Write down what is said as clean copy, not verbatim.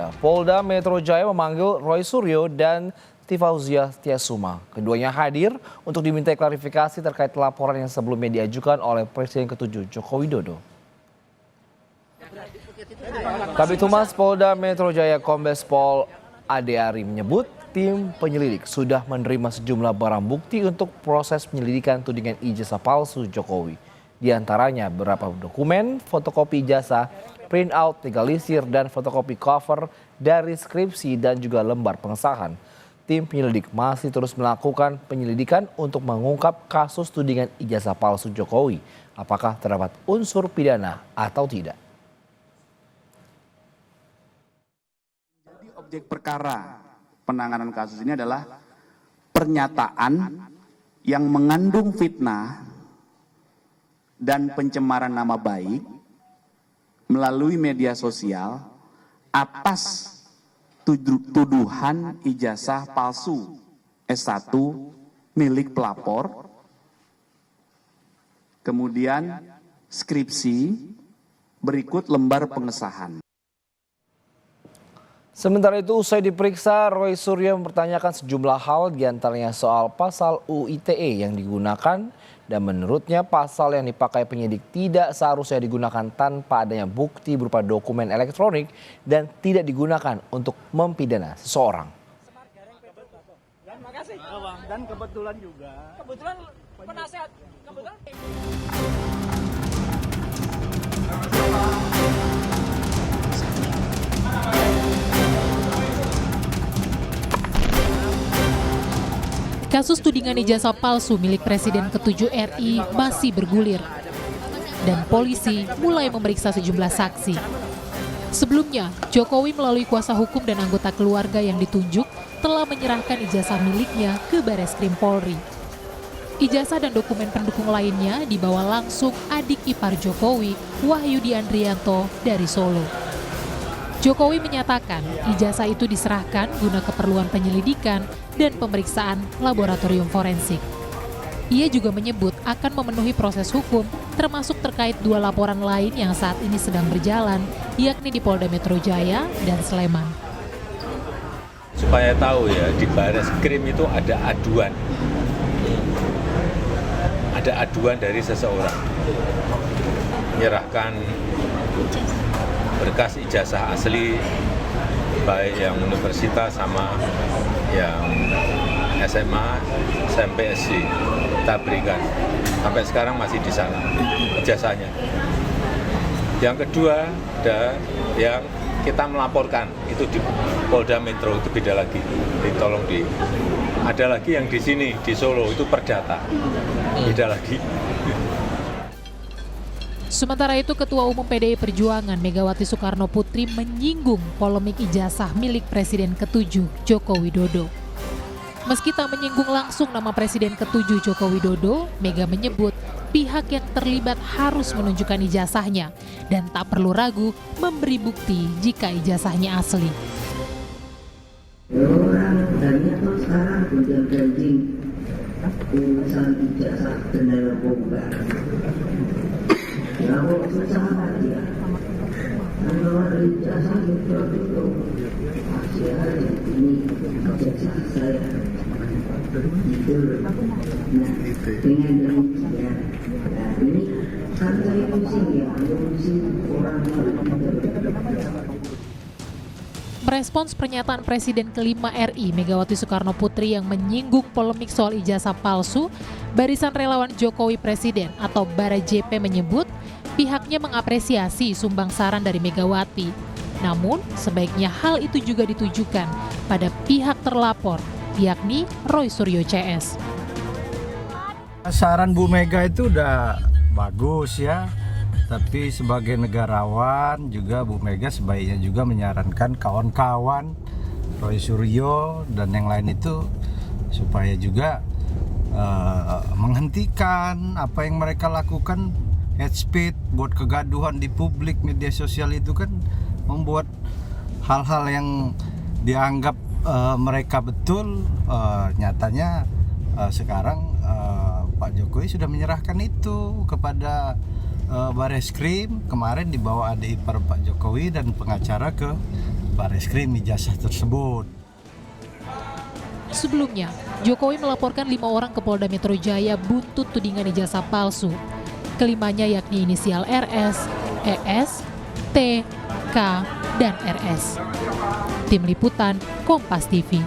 Saudara, Polda Metro Jaya memanggil Roy Suryo dan Tifauzia Tiasuma. Keduanya hadir untuk dimintai klarifikasi terkait laporan yang sebelumnya diajukan oleh Presiden ke-7 Joko Widodo. Kabid Humas Polda Metro Jaya Kombes Pol Ade Ari menyebut tim penyelidik sudah menerima sejumlah barang bukti untuk proses penyelidikan tudingan ijazah palsu Jokowi. Di antaranya beberapa dokumen, fotokopi ijazah, printout, legalisir, dan fotokopi cover dari skripsi dan juga lembar pengesahan. Tim penyelidik masih terus melakukan penyelidikan untuk mengungkap kasus tudingan ijazah palsu Jokowi. Apakah terdapat unsur pidana atau tidak? Jadi objek perkara penanganan kasus ini adalah pernyataan yang mengandung fitnah dan pencemaran nama baik melalui media sosial atas tuduhan ijazah palsu S1 milik pelapor, kemudian skripsi, berikut lembar pengesahan. Sementara itu, usai diperiksa, Roy Suryo mempertanyakan sejumlah hal, diantaranya soal pasal UU ITE yang digunakan, dan menurutnya pasal yang dipakai penyidik tidak seharusnya digunakan tanpa adanya bukti berupa dokumen elektronik dan tidak digunakan untuk mempidana seseorang. Dan kebetulan juga. Kebetulan penasehat. Kasus tudingan ijazah palsu milik Presiden ke-7 RI masih bergulir. Dan polisi mulai memeriksa sejumlah saksi. Sebelumnya, Jokowi melalui kuasa hukum dan anggota keluarga yang ditunjuk telah menyerahkan ijazah miliknya ke Bareskrim Polri. Ijazah dan dokumen pendukung lainnya dibawa langsung adik ipar Jokowi, Wahyudi Andrianto dari Solo. Jokowi menyatakan ijazah itu diserahkan guna keperluan penyelidikan dan pemeriksaan laboratorium forensik. Ia juga menyebut akan memenuhi proses hukum termasuk terkait 2 laporan lain yang saat ini sedang berjalan, yakni di Polda Metro Jaya dan Sleman. Supaya tahu ya, di Bareskrim itu ada aduan. Ada aduan dari seseorang. Menyerahkan berkas ijazah asli baik yang universitas sama yang SMA, SMP, SD kita berikan. Sampai sekarang masih di sana ijazahnya. Yang kedua ada yang kita melaporkan itu di Polda Metro, itu beda lagi. Ada lagi yang di sini di Solo itu perdata, beda lagi. Sementara itu, Ketua Umum PDI Perjuangan Megawati Soekarno Putri menyinggung polemik ijazah milik Presiden ke-7 Joko Widodo. Meski tak menyinggung langsung nama Presiden ke-7 Joko Widodo, Mega menyebut pihak yang terlibat harus menunjukkan ijazahnya dan tak perlu ragu memberi bukti jika ijazahnya asli. Orang banyak tuh sekarang gonjang-ganjing urusan ijazah dan narkoba. Kalau susah dia, kalau ada ijazah itu masih ada ini ijazah saya. Itu, nah dengan demikian, ini kan saya pusing ya, pusing orang. Merespons pernyataan Presiden kelima RI Megawati Soekarno Putri yang menyinggung polemik soal ijazah palsu, Barisan Relawan Jokowi Presiden atau Bara JP menyebut pihaknya mengapresiasi sumbang saran dari Megawati. Namun, sebaiknya hal itu juga ditujukan pada pihak terlapor, yakni Roy Suryo CS. Saran Bu Mega itu udah bagus ya. Tapi sebagai negarawan juga Bu Mega sebaiknya juga menyarankan kawan-kawan Roy Suryo dan yang lain itu supaya juga menghentikan apa yang mereka lakukan, hate speech, buat kegaduhan di publik, media sosial itu kan membuat hal-hal yang dianggap mereka betul, nyatanya sekarang Pak Jokowi sudah menyerahkan itu kepada Bareskrim. Kemarin dibawa adik ipar Pak Jokowi dan pengacara ke Bareskrim ijazah tersebut. Sebelumnya, Jokowi melaporkan 5 orang ke Polda Metro Jaya buntut tudingan ijazah palsu. Kelimanya yakni inisial RS, ES, T, K, dan RS. Tim Liputan, Kompas TV.